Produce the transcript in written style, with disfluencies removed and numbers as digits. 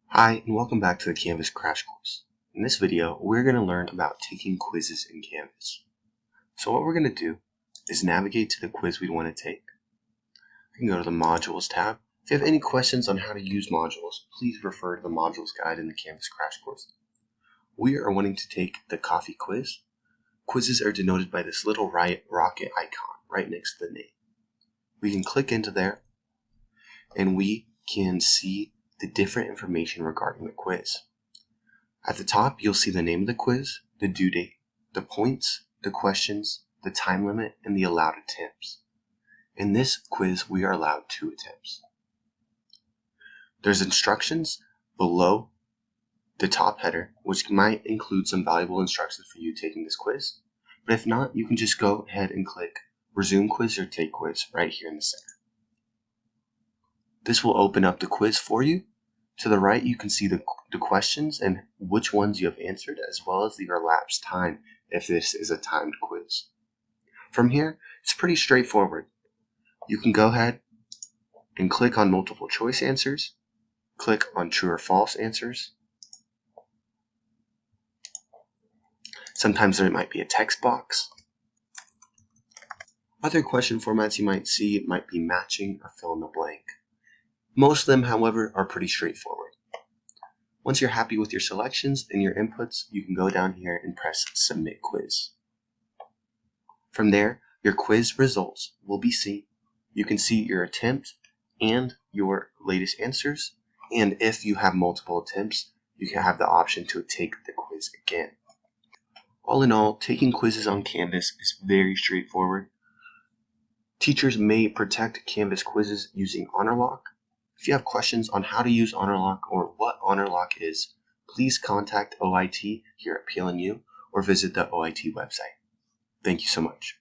Hi, and welcome back to the Canvas Crash Course. In this video, we're going to learn about taking quizzes in Canvas. So what we're going to do is navigate to the quiz we want to take. You can go to the Modules tab. If you have any questions on how to use modules, please refer to the Modules guide in the Canvas Crash Course. We are wanting to take the coffee quiz. Quizzes are denoted by this little right rocket icon right next to the name. We can click into there, and we can see the different information regarding the quiz. At the top, you'll see the name of the quiz, the due date, the points, the questions, the time limit, and the allowed attempts. In this quiz, we are allowed 2 attempts. There's instructions below the top header, which might include some valuable instructions for you taking this quiz. But if not, you can just go ahead and click Resume Quiz or Take Quiz right here in the center. This will open up the quiz for you. To the right, you can see the questions and which ones you have answered, as well as your elapsed time if this is a timed quiz. From here, it's pretty straightforward. You can go ahead and click on multiple choice answers, click on true or false answers. Sometimes there might be a text box. Other question formats you might see might be matching or fill in the blank. Most of them, however, are pretty straightforward. Once you're happy with your selections and your inputs, you can go down here and press Submit Quiz. From there, your quiz results will be seen. You can see your attempt and your latest answers, and if you have multiple attempts, you can have the option to take the quiz again. All in all, taking quizzes on Canvas is very straightforward. Teachers may protect Canvas quizzes using HonorLock. If you have questions on how to use HonorLock or what HonorLock is, please contact OIT here at PLNU or visit the OIT website. Thank you so much.